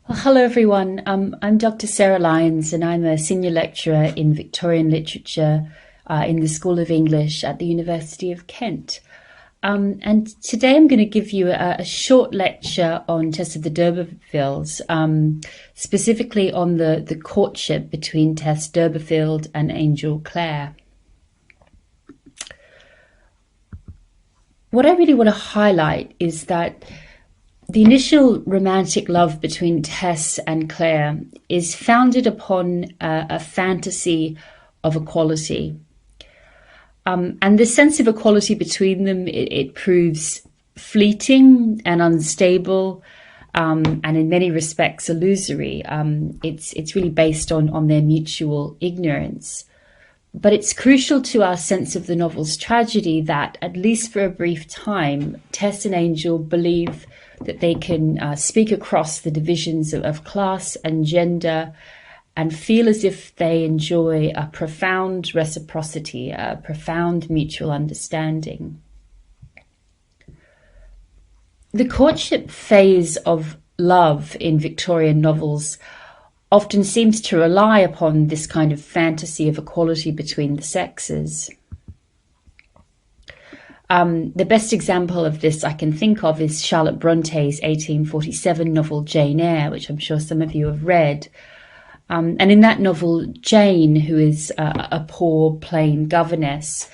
Well, hello everyone. I'm Dr. Sara Lyons, and I'm a senior lecturer in Victorian Literature in the School of English at the University of Kent. And today I'm going to give you a short lecture on Tess of the d'Urbervilles, specifically on the courtship between Tess d'Urberville and Angel Clare. What I really want to highlight is that the initial romantic love between Tess and Clare is founded upon a fantasy of equality. And the sense of equality between them, it proves fleeting and unstable, and in many respects illusory. It's really based on their mutual ignorance. But it's crucial to our sense of the novel's tragedy that, at least for a brief time, Tess and Angel believe that they can speak across the divisions of class and gender and feel as if they enjoy a profound reciprocity, a profound mutual understanding. The courtship phase of love in Victorian novels often seems to rely upon this kind of fantasy of equality between the sexes. The best example of this I can think of is Charlotte Bronte's 1847 novel Jane Eyre, which I'm sure some of you have read. And in that novel, Jane, who is a poor, plain governess,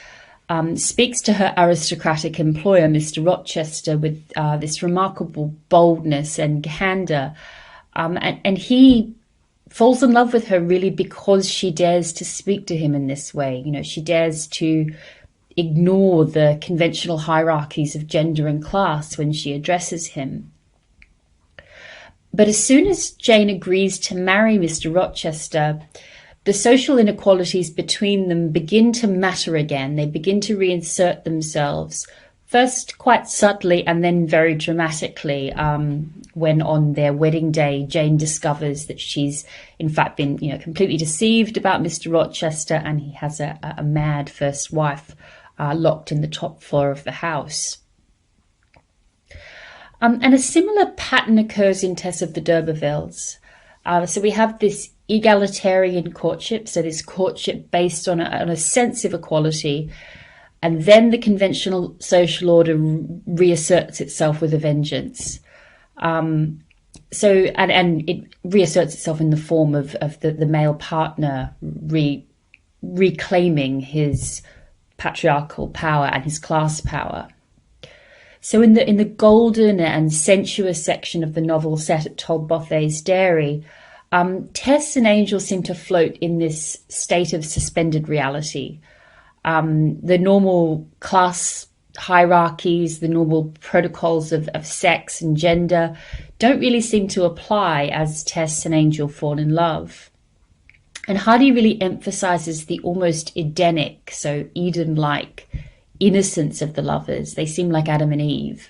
speaks to her aristocratic employer, Mr. Rochester, with this remarkable boldness and candor. And he falls in love with her really because she dares to speak to him in this way. You know, she dares to ignore the conventional hierarchies of gender and class when she addresses him. But as soon as Jane agrees to marry Mr. Rochester, the social inequalities between them begin to matter again. They begin to reinsert themselves, first quite subtly and then very dramatically, when on their wedding day, Jane discovers that she's in fact been completely deceived about Mr. Rochester, and he has a mad first wife locked in the top floor of the house. And a similar pattern occurs in Tess of the d'Urbervilles. So we have this egalitarian courtship, so this courtship based on a sense of equality, and then the conventional social order reasserts itself with a vengeance. And it reasserts itself in the form of the male partner reclaiming his patriarchal power and his class power. So in the golden and sensuous section of the novel set at Tolbothay's Dairy, Tess and Angel seem to float in this state of suspended reality. The normal class hierarchies, the normal protocols of sex and gender don't really seem to apply as Tess and Angel fall in love. And Hardy really emphasizes the almost Edenic, so Eden-like innocence of the lovers. They seem like Adam and Eve.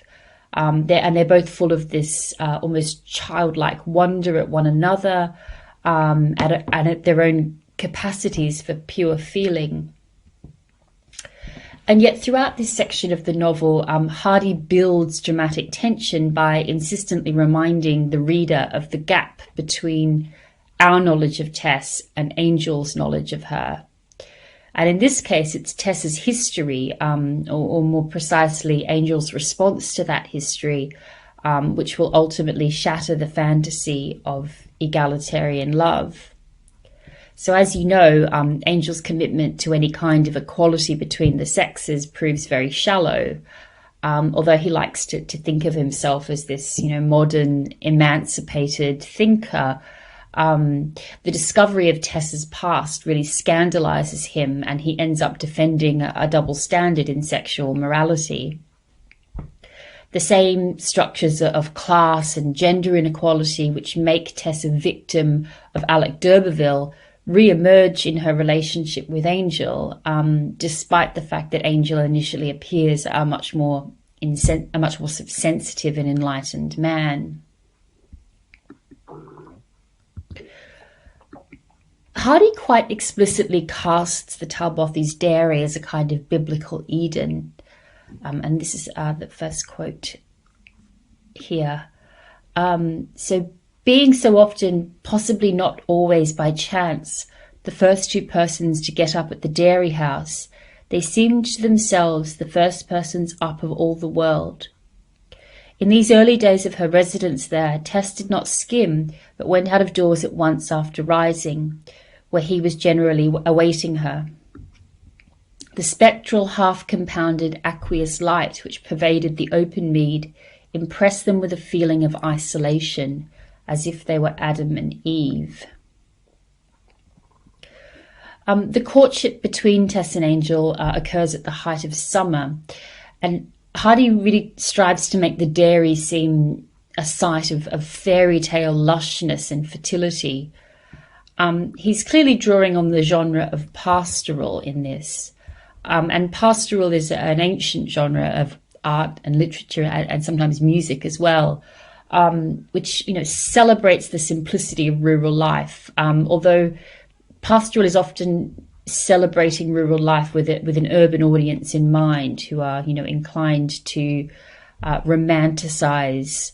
They're both full of this almost childlike wonder at one another, and at their own capacities for pure feeling. And yet throughout this section of the novel, Hardy builds dramatic tension by insistently reminding the reader of the gap between our knowledge of Tess and Angel's knowledge of her. And in this case, it's Tess's history, or more precisely, Angel's response to that history, which will ultimately shatter the fantasy of egalitarian love. So as you know, Angel's commitment to any kind of equality between the sexes proves very shallow, although he likes to think of himself as this, modern, emancipated thinker. The discovery of Tess's past really scandalizes him, and he ends up defending a double standard in sexual morality. The same structures of class and gender inequality which make Tess a victim of Alec d'Urberville re-emerge in her relationship with Angel, despite the fact that Angel initially appears a much more sensitive and enlightened man. Hardy quite explicitly casts the Talbothy's Dairy as a kind of biblical Eden. And this is the first quote here. So being so often, possibly not always by chance, the first two persons to get up at the dairy house, they seemed to themselves the first persons up of all the world. In these early days of her residence there, Tess did not skim, but went out of doors at once after rising, where he was generally awaiting her. The spectral, half-compounded, aqueous light which pervaded the open mead impressed them with a feeling of isolation, as if they were Adam and Eve. The courtship between Tess and Angel occurs at the height of summer, and Hardy really strives to make the dairy seem a site of fairy tale lushness and fertility. He's clearly drawing on the genre of pastoral in this. And pastoral is an ancient genre of art and literature and sometimes music as well, which celebrates the simplicity of rural life. Although pastoral is often celebrating rural life with an urban audience in mind, who are inclined to romanticize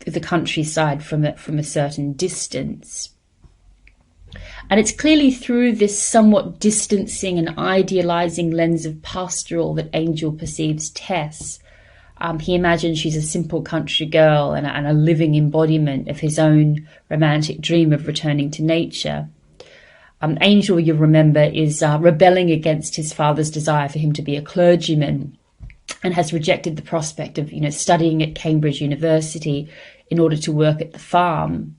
the countryside from a certain distance. And it's clearly through this somewhat distancing and idealizing lens of pastoral that Angel perceives Tess. He imagines she's a simple country girl and a living embodiment of his own romantic dream of returning to nature. Angel, you'll remember, is rebelling against his father's desire for him to be a clergyman, and has rejected the prospect of studying at Cambridge University in order to work at the farm.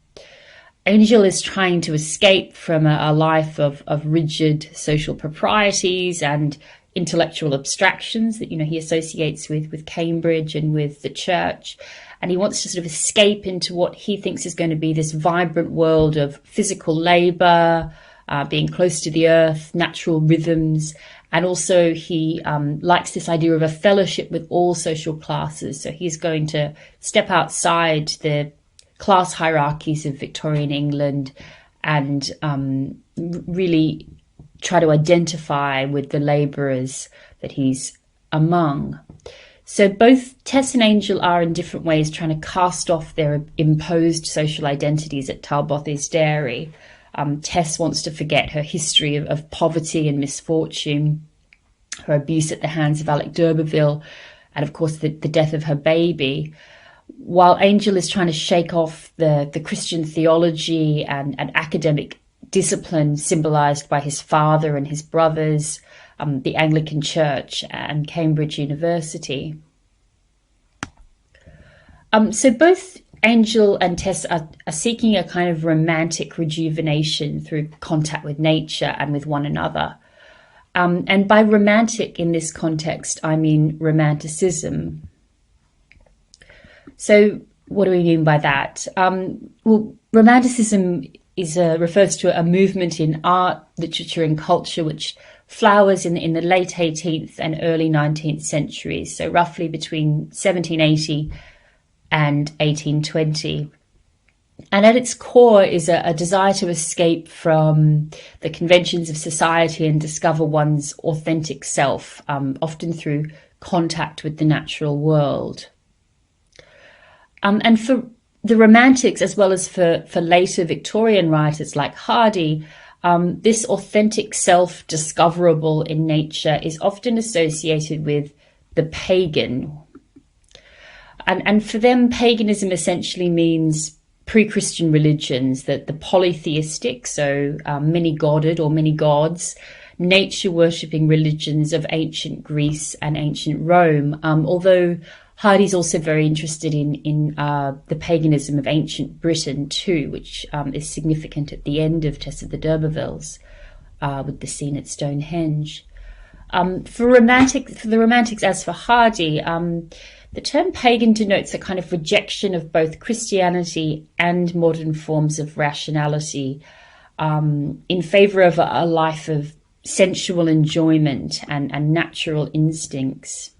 Angel is trying to escape from a life of rigid social proprieties and intellectual abstractions that he associates with Cambridge and with the church, and he wants to sort of escape into what he thinks is going to be this vibrant world of physical labour, being close to the earth, natural rhythms, and also he likes this idea of a fellowship with all social classes. So he's going to step outside the class hierarchies of Victorian England and really try to identify with the labourers that he's among. So both Tess and Angel are in different ways trying to cast off their imposed social identities at Talbothays Dairy. Tess wants to forget her history of poverty and misfortune, her abuse at the hands of Alec d'Urberville, and of course the death of her baby, while Angel is trying to shake off the Christian theology and academic discipline symbolised by his father and his brothers, the Anglican Church and Cambridge University. So both Angel and Tess are seeking a kind of romantic rejuvenation through contact with nature and with one another. And by romantic in this context, I mean romanticism. So what do we mean by that? Well, romanticism refers to a movement in art, literature and culture which flowers in the late 18th and early 19th centuries, so roughly between 1780 and 1820. And at its core is a desire to escape from the conventions of society and discover one's authentic self, often through contact with the natural world. And for the Romantics, as well as for later Victorian writers like Hardy, this authentic self discoverable in nature is often associated with the pagan. And for them, paganism essentially means pre-Christian religions, that the polytheistic, so many-godded or many gods, nature-worshipping religions of ancient Greece and ancient Rome, although Hardy's also very interested in the paganism of ancient Britain too, which is significant at the end of Tess of the d'Urbervilles, with the scene at Stonehenge. For the Romantics, as for Hardy, the term pagan denotes a kind of rejection of both Christianity and modern forms of rationality, in favour of a life of sensual enjoyment and natural instincts.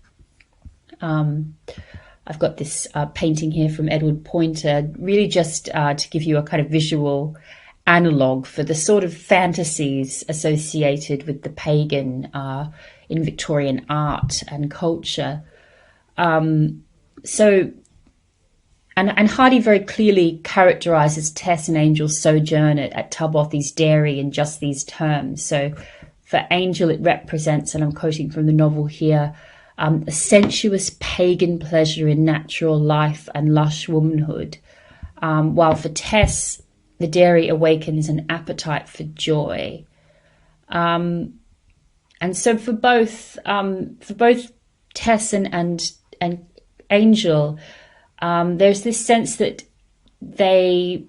I've got this painting here from Edward Poynter, really just to give you a kind of visual analogue for the sort of fantasies associated with the pagan in Victorian art and culture. So And Hardy very clearly characterises Tess and Angel's sojourn at Talbothy's Dairy in just these terms. So for Angel, it represents, and I'm quoting from the novel here, a sensuous pagan pleasure in natural life and lush womanhood, while for Tess, the dairy awakens an appetite for joy. And so for both Tess and Angel, there's this sense that they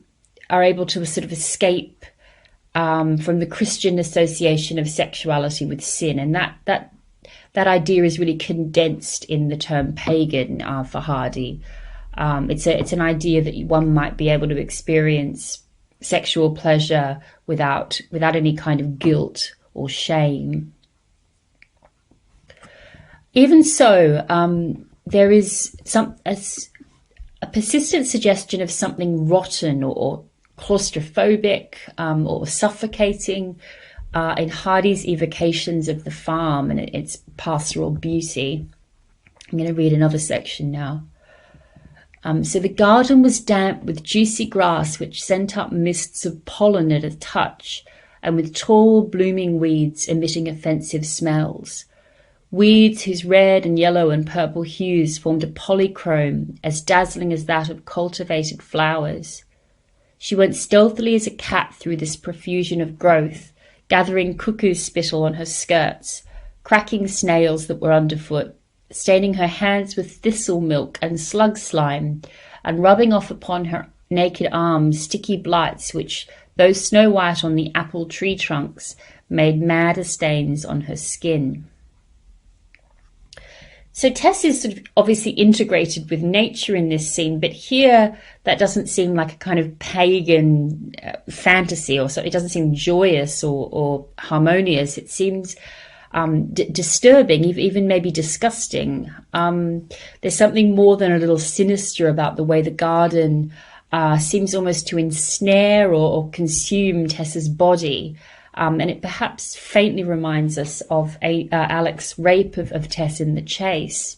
are able to sort of escape from the Christian association of sexuality with sin, and that idea is really condensed in the term pagan for Hardy. It's an idea that one might be able to experience sexual pleasure without any kind of guilt or shame. Even so, there is a persistent suggestion of something rotten or claustrophobic or suffocating in Hardy's evocations of the farm and its pastoral beauty. I'm going to read another section now. So the garden was damp with juicy grass which sent up mists of pollen at a touch, and with tall blooming weeds emitting offensive smells. Weeds whose red and yellow and purple hues formed a polychrome as dazzling as that of cultivated flowers. She went stealthily as a cat through this profusion of growth, gathering cuckoo's spittle on her skirts, cracking snails that were underfoot, staining her hands with thistle milk and slug slime, and rubbing off upon her naked arms sticky blights which, though snow white on the apple tree trunks, made madder stains on her skin. So Tess is sort of obviously integrated with nature in this scene, but here that doesn't seem like a kind of pagan fantasy, or so. It doesn't seem joyous or harmonious. It seems disturbing, even maybe disgusting. There's something more than a little sinister about the way the garden seems almost to ensnare or consume Tess's body. And it perhaps faintly reminds us of Alec's rape of Tess in The Chase.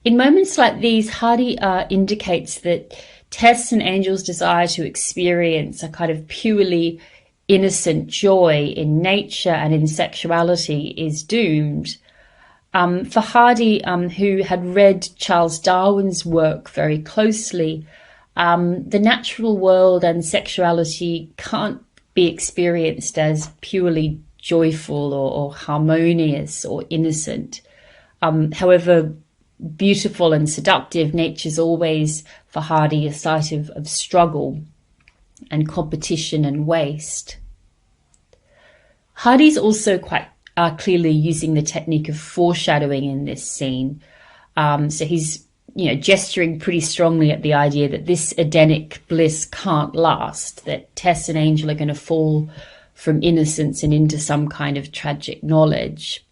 In moments like these, Hardy indicates that Tess and Angel's desire to experience a kind of purely innocent joy in nature and in sexuality is doomed. For Hardy, who had read Charles Darwin's work very closely, the natural world and sexuality can't be experienced as purely joyful or harmonious or innocent. However beautiful and seductive, nature's always, for Hardy, a site of struggle and competition and waste. Hardy's also quite clearly using the technique of foreshadowing in this scene. So he's gesturing pretty strongly at the idea that this Edenic bliss can't last, that Tess and Angel are going to fall from innocence and into some kind of tragic knowledge.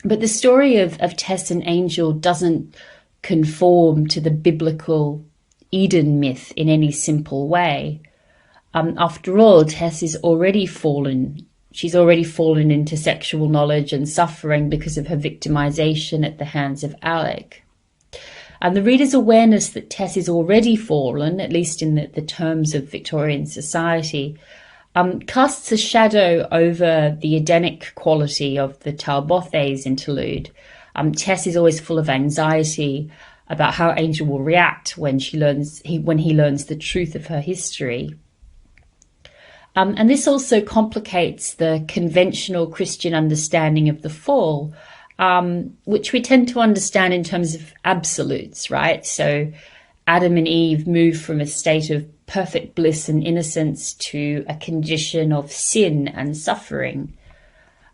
But the story of Tess and Angel doesn't conform to the biblical Eden myth in any simple way. After all, Tess is already fallen. She's already fallen into sexual knowledge and suffering because of her victimization at the hands of Alec. And the reader's awareness that Tess is already fallen, at least in the terms of Victorian society, casts a shadow over the Edenic quality of the Talbothays interlude. Tess is always full of anxiety about how Angel will react when he learns the truth of her history. And this also complicates the conventional Christian understanding of the fall, which we tend to understand in terms of absolutes, right? So Adam and Eve move from a state of perfect bliss and innocence to a condition of sin and suffering.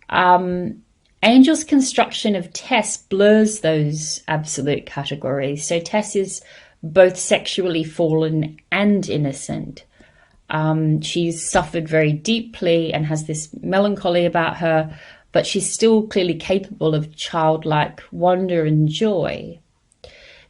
Angel's construction of Tess blurs those absolute categories. So Tess is both sexually fallen and innocent. She's suffered very deeply and has this melancholy about her, but she's still clearly capable of childlike wonder and joy.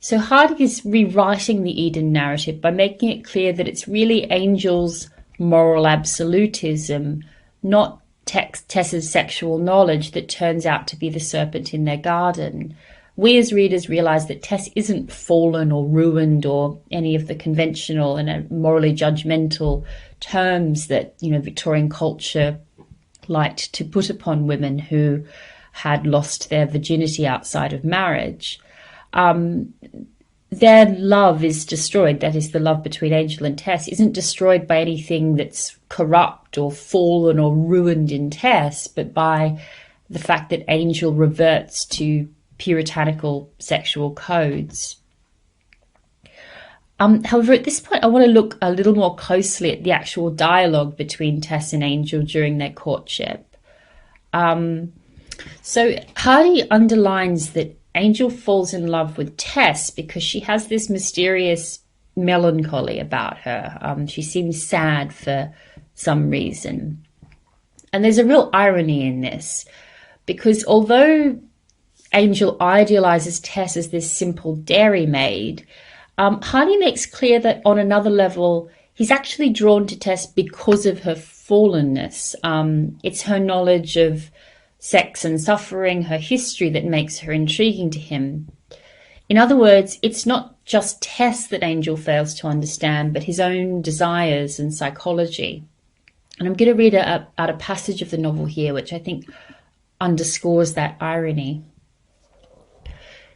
So Hardy is rewriting the Eden narrative by making it clear that it's really Angel's moral absolutism, not Tess's sexual knowledge, that turns out to be the serpent in their garden. we as readers realise that Tess isn't fallen or ruined or any of the conventional and morally judgmental terms that, Victorian culture liked to put upon women who had lost their virginity outside of marriage. Their love is destroyed, that is the love between Angel and Tess, isn't destroyed by anything that's corrupt or fallen or ruined in Tess, but by the fact that Angel reverts to puritanical sexual codes. However, at this point, I want to look a little more closely at the actual dialogue between Tess and Angel during their courtship. So Hardy underlines that Angel falls in love with Tess because she has this mysterious melancholy about her. She seems sad for some reason. And there's a real irony in this, because although Angel idealizes Tess as this simple dairymaid, Hardy makes clear that on another level, he's actually drawn to Tess because of her fallenness. It's her knowledge of sex and suffering, her history, that makes her intriguing to him. In other words, it's not just Tess that Angel fails to understand, but his own desires and psychology. And I'm going to read out a passage of the novel here, which I think underscores that irony.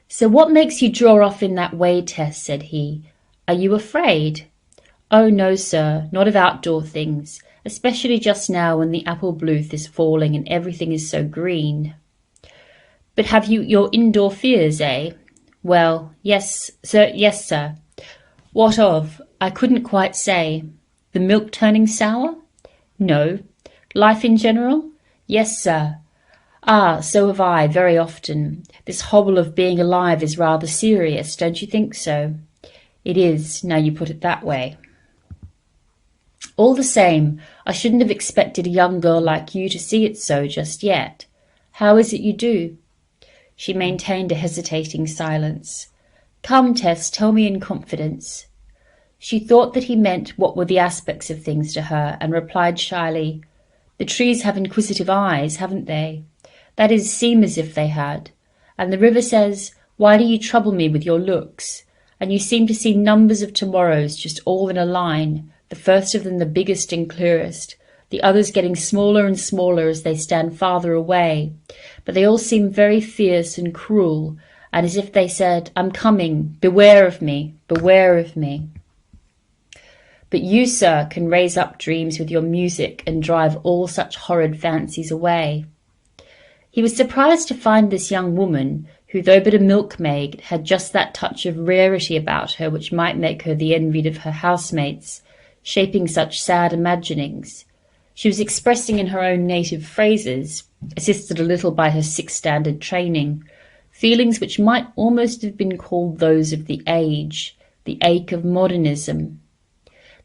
"So what makes you draw off in that way, Tess?" said he. "Are you afraid?" "Oh, no, sir, not of outdoor things, especially just now when the apple blooth is falling and everything is so green." "But have you your indoor fears, eh?" "Well, yes, sir." "What of?" "I couldn't quite say." "The milk turning sour?" "No." "Life in general?" "Yes, sir." "Ah, so have I, very often. This hobble of being alive is rather serious, don't you think so?" "It is, now you put it that way." "All the same, I shouldn't have expected a young girl like you to see it so just yet. How is it you do?" She maintained a hesitating silence. "Come, Tess, tell me in confidence." She thought that he meant what were the aspects of things to her, and replied shyly, "The trees have inquisitive eyes, haven't they? That is, seem as if they had. And the river says, 'Why do you trouble me with your looks?' And you seem to see numbers of tomorrows just all in a line, the first of them the biggest and clearest, the others getting smaller and smaller as they stand farther away, but they all seem very fierce and cruel, and as if they said, 'I'm coming, beware of me, beware of me.' But you, sir, can raise up dreams with your music and drive all such horrid fancies away." He was surprised to find this young woman, who, though but a milkmaid, had just that touch of rarity about her which might make her the envied of her housemates, shaping such sad imaginings. She was expressing in her own native phrases, assisted a little by her sixth-standard training, feelings which might almost have been called those of the age, the ache of modernism.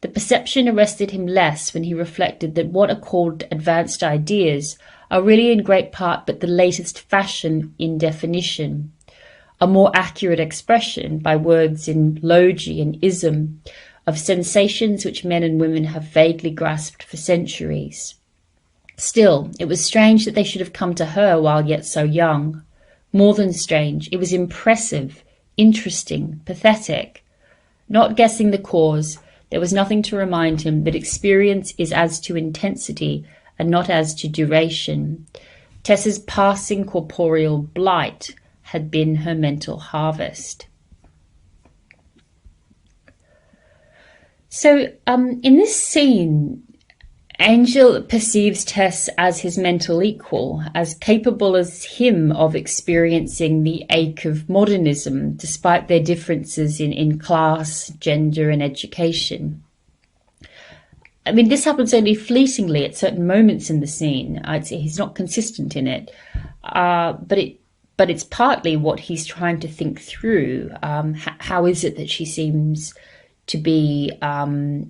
The perception arrested him less when he reflected that what are called advanced ideas are really in great part but the latest fashion in definition, a more accurate expression, by words in logi and ism, of sensations which men and women have vaguely grasped for centuries. Still, it was strange that they should have come to her while yet so young. More than strange, it was impressive, interesting, pathetic. Not guessing the cause, there was nothing to remind him that experience is as to intensity and not as to duration. Tess's passing corporeal blight had been her mental harvest. So in this scene, Angel perceives Tess as his mental equal, as capable as him of experiencing the ache of modernism, despite their differences in class, gender, and education. I mean, this happens only fleetingly at certain moments in the scene. I'd say he's not consistent in it, but it's partly what he's trying to think through. How is it that she seems to be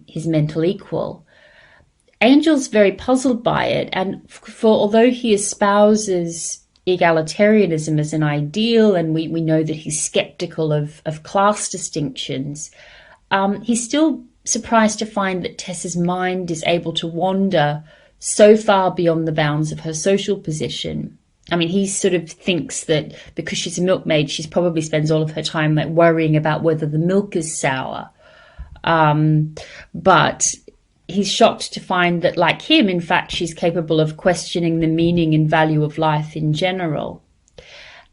his mental equal? Angel's very puzzled by it, and although he espouses egalitarianism as an ideal, and we know that he's sceptical of class distinctions, he's still surprised to find that Tess's mind is able to wander so far beyond the bounds of her social position. I mean, he sort of thinks that because she's a milkmaid, she probably spends all of her time like worrying about whether the milk is sour. But he's shocked to find that, like him, in fact, she's capable of questioning the meaning and value of life in general.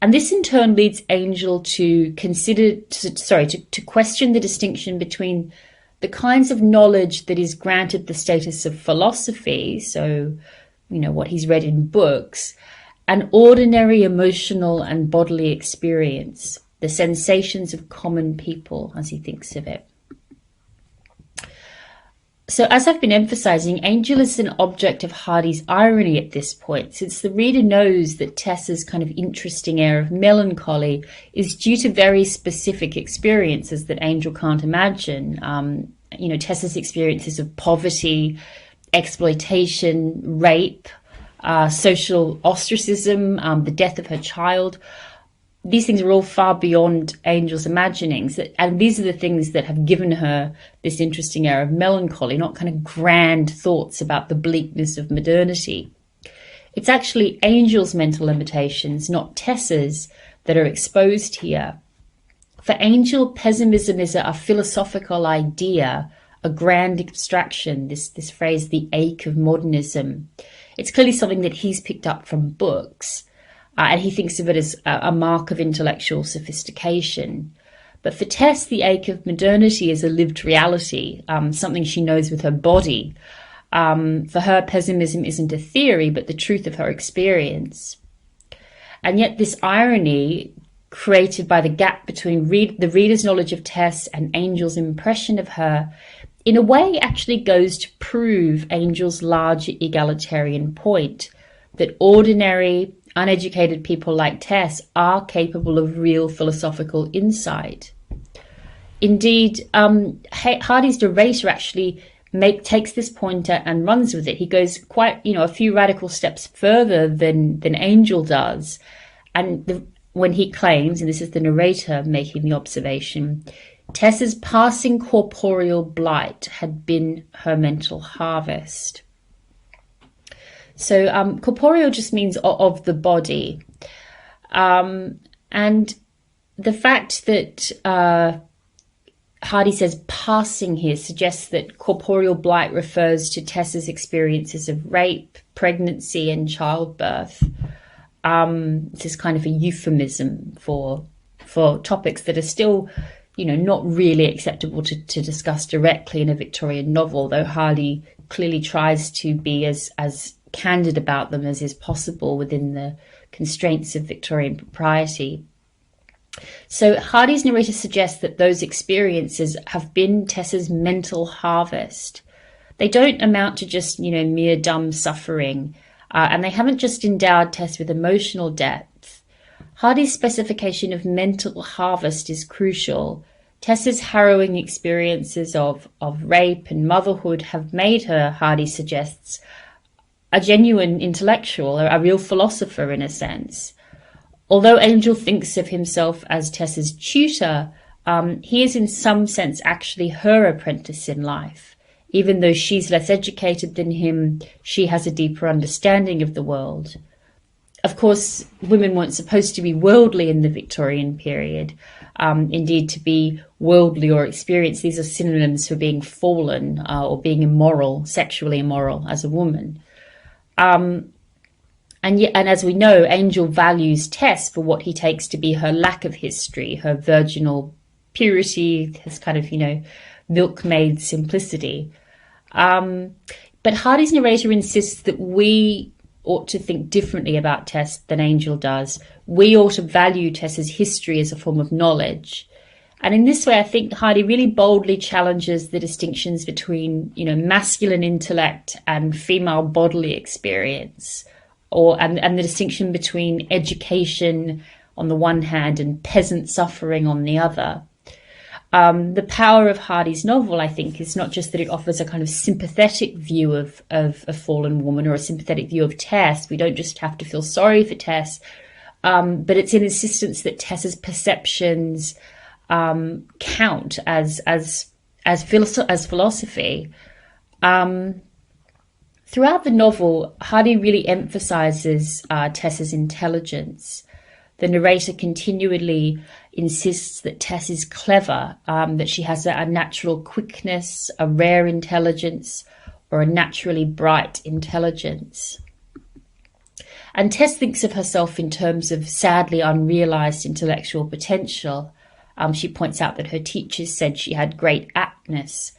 And this in turn leads Angel to question the distinction between the kinds of knowledge that is granted the status of philosophy, so, what he's read in books, and ordinary emotional and bodily experience, the sensations of common people, as he thinks of it. So as I've been emphasising, Angel is an object of Hardy's irony at this point, since the reader knows that Tess's kind of interesting air of melancholy is due to very specific experiences that Angel can't imagine. Tess's experiences of poverty, exploitation, rape, social ostracism, the death of her child. These things are all far beyond Angel's imaginings. And these are the things that have given her this interesting air of melancholy, not kind of grand thoughts about the bleakness of modernity. It's actually Angel's mental limitations, not Tess's, that are exposed here. For Angel, pessimism is a philosophical idea, a grand abstraction, this phrase, the ache of modernism. It's clearly something that he's picked up from books. And he thinks of it as a mark of intellectual sophistication. But for Tess, the ache of modernity is a lived reality, something she knows with her body. For her, pessimism isn't a theory, but the truth of her experience. And yet this irony, created by the gap between the reader's knowledge of Tess and Angel's impression of her, in a way actually goes to prove Angel's larger egalitarian point, that ordinary, uneducated people like Tess are capable of real philosophical insight. Indeed, Hardy's narrator actually takes this pointer and runs with it. He goes quite, a few radical steps further than Angel does. And when he claims, and this is the narrator making the observation, Tess's passing corporeal blight had been her mental harvest. So corporeal just means of the body. And the fact that Hardy says passing here suggests that corporeal blight refers to Tess's experiences of rape, pregnancy and childbirth. This is kind of a euphemism for topics that are still, not really acceptable to discuss directly in a Victorian novel, though Hardy clearly tries to be as candid about them as is possible within the constraints of Victorian propriety. So Hardy's narrator suggests that those experiences have been Tess's mental harvest. They don't amount to just, mere dumb suffering, and they haven't just endowed Tess with emotional depth. Hardy's specification of mental harvest is crucial. Tess's harrowing experiences of rape and motherhood have made her, Hardy suggests, a genuine intellectual, a real philosopher in a sense. Although Angel thinks of himself as Tess's tutor, he is in some sense actually her apprentice in life. Even though she's less educated than him, she has a deeper understanding of the world. Of course, women weren't supposed to be worldly in the Victorian period. Indeed, to be worldly or experienced, these are synonyms for being fallen or being immoral, sexually immoral as a woman. And as we know, Angel values Tess for what he takes to be her lack of history, her virginal purity, his kind of, milkmaid simplicity. But Hardy's narrator insists that we ought to think differently about Tess than Angel does. We ought to value Tess's history as a form of knowledge. And in this way, I think Hardy really boldly challenges the distinctions between, masculine intellect and female bodily experience, and the distinction between education on the one hand and peasant suffering on the other. The power of Hardy's novel, I think, is not just that it offers a kind of sympathetic view of a fallen woman or a sympathetic view of Tess. We don't just have to feel sorry for Tess, but it's an insistence that Tess's perceptions count as philosophy. Throughout the novel, Hardy really emphasises Tess's intelligence. The narrator continually insists that Tess is clever, that she has a natural quickness, a rare intelligence, or a naturally bright intelligence. And Tess thinks of herself in terms of sadly unrealised intellectual potential. She points out that her teachers said she had great aptness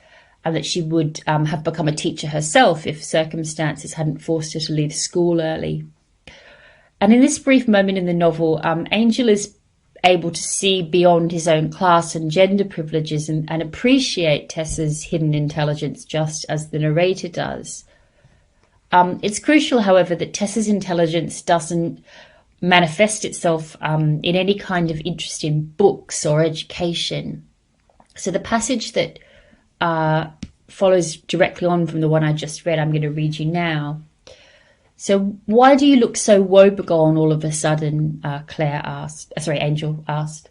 and that she would have become a teacher herself if circumstances hadn't forced her to leave school early. And in this brief moment in the novel, Angel is able to see beyond his own class and gender privileges and appreciate Tess's hidden intelligence just as the narrator does. It's crucial, however, that Tess's intelligence doesn't manifest itself in any kind of interest in books or education. So the passage that follows directly on from the one I just read, I'm going to read you now. So, why do you look so woebegone all of a sudden? Angel asked.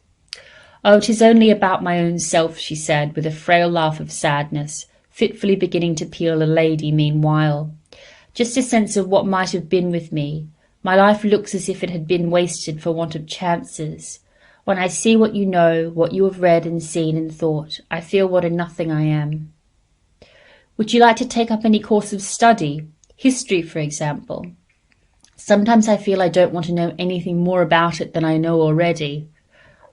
Oh, 'tis only about my own self, she said, with a frail laugh of sadness, fitfully beginning to peel a lady meanwhile. Just a sense of what might have been with me. My life looks as if it had been wasted for want of chances. When I see what you know, what you have read and seen and thought, I feel what a nothing I am. Would you like to take up any course of study? History, for example. Sometimes I feel I don't want to know anything more about it than I know already.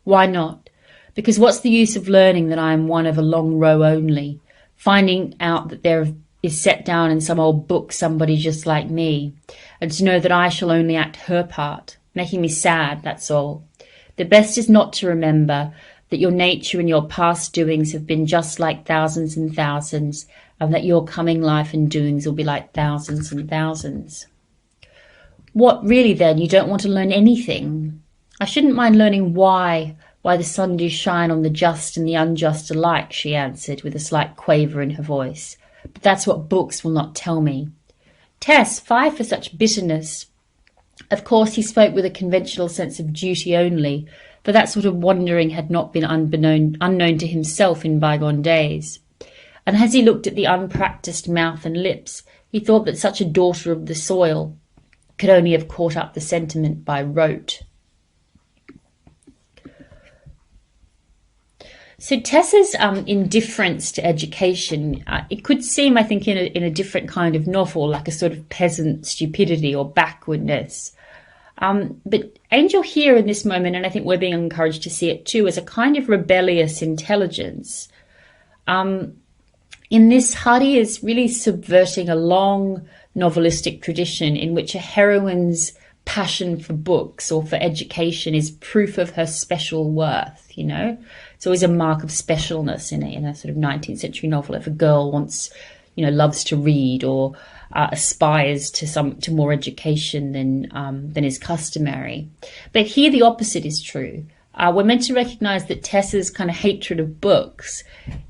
Why not? Because what's the use of learning that I am one of a long row only, finding out that there is set down in some old book somebody just like me, and to know that I shall only act her part, making me sad, that's all. The best is not to remember that your nature and your past doings have been just like thousands and thousands, and that your coming life and doings will be like thousands and thousands. What really then? You don't want to learn anything? I shouldn't mind learning why the sun do shine on the just and the unjust alike, she answered with a slight quaver in her voice. But that's what books will not tell me. Tess, fie for such bitterness. Of course he spoke with a conventional sense of duty only, for that sort of wandering had not been unknown to himself in bygone days. And as he looked at the unpractised mouth and lips, he thought that such a daughter of the soil could only have caught up the sentiment by rote. So Tess's indifference to education, it could seem, I think, in a different kind of novel, like a sort of peasant stupidity or backwardness. But Angel here in this moment, and I think we're being encouraged to see it too, as a kind of rebellious intelligence. In this, Hardy is really subverting a long novelistic tradition in which a heroine's passion for books or for education is proof of her special worth, you know. It's always a mark of specialness in a sort of 19th century novel if a girl loves to read or aspires to more education than is customary. But here the opposite is true. We're meant to recognise that Tess's kind of hatred of books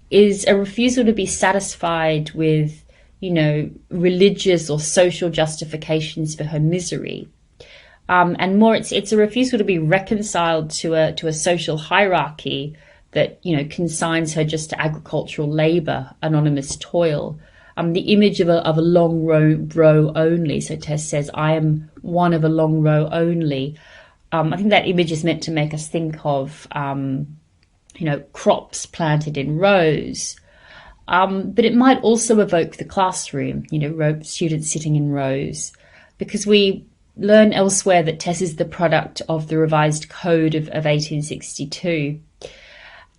is a refusal to be satisfied with, religious or social justifications for her misery. And more, it's a refusal to be reconciled to a social hierarchy that, consigns her just to agricultural labour, anonymous toil. The image of a long row only. So Tess says, I am one of a long row only. I think that image is meant to make us think of, crops planted in rows. But it might also evoke the classroom, students sitting in rows, because we learn elsewhere that Tess is the product of the revised code of 1862.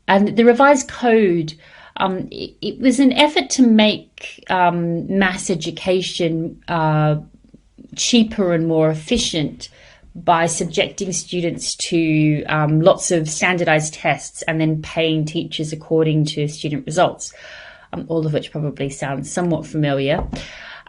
And the revised code, it was an effort to make mass education cheaper and more efficient by subjecting students to lots of standardized tests and then paying teachers according to student results, all of which probably sounds somewhat familiar.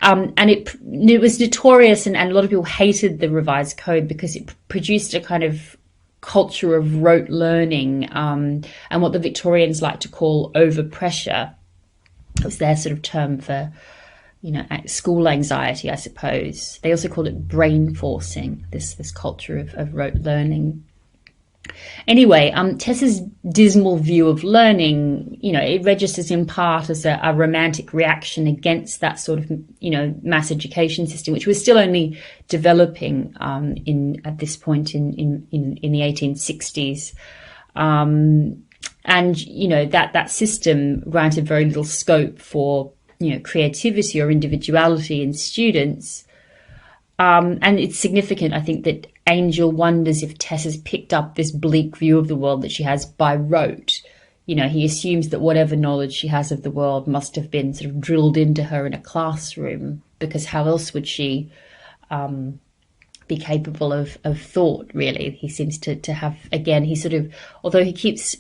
And it was notorious, and a lot of people hated the revised code because it produced a kind of culture of rote learning and what the Victorians like to call overpressure. It was their sort of term for, school anxiety, I suppose. They also called it brain forcing, this culture of rote learning. Anyway, Tess's dismal view of learning, it registers in part as a romantic reaction against that sort of, mass education system, which was still only developing at this point in the 1860s. And, that system granted very little scope for, creativity or individuality in students. And it's significant, I think, that Angel wonders if Tess has picked up this bleak view of the world that she has by rote. He assumes that whatever knowledge she has of the world must have been sort of drilled into her in a classroom, because how else would she be capable of thought, really? He seems to have, again, he sort of, although he keeps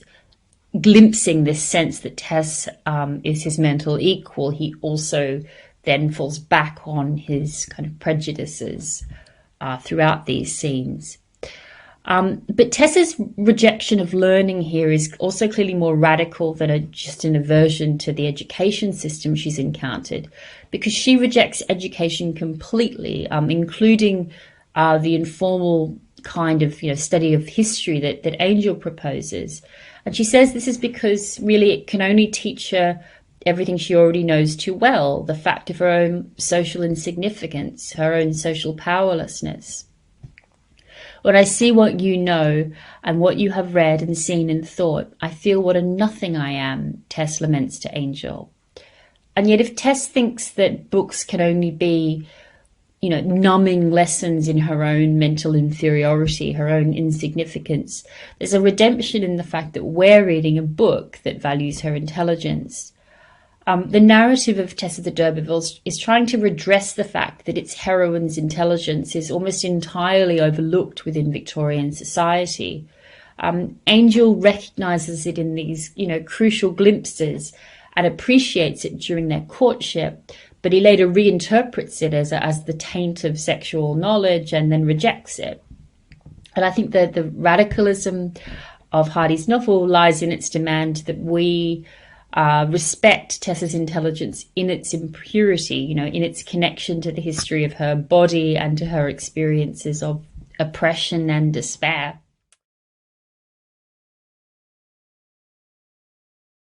glimpsing this sense that Tess is his mental equal, he also then falls back on his kind of prejudices throughout these scenes. But Tess's rejection of learning here is also clearly more radical than just an aversion to the education system she's encountered, because she rejects education completely, including the informal kind of study of history that Angel proposes. And she says this is because really it can only teach her everything she already knows too well, the fact of her own social insignificance, her own social powerlessness. When I see what you know and what you have read and seen and thought, I feel what a nothing I am, Tess laments to Angel. And yet if Tess thinks that books can only be, numbing lessons in her own mental inferiority, her own insignificance, there's a redemption in the fact that we're reading a book that values her intelligence. The narrative of Tess of the D'Urbervilles is trying to redress the fact that its heroine's intelligence is almost entirely overlooked within Victorian society. Angel recognises it in these, crucial glimpses and appreciates it during their courtship, but he later reinterprets it as the taint of sexual knowledge and then rejects it. And I think that the radicalism of Hardy's novel lies in its demand that we respect Tess's intelligence in its impurity, in its connection to the history of her body and to her experiences of oppression and despair.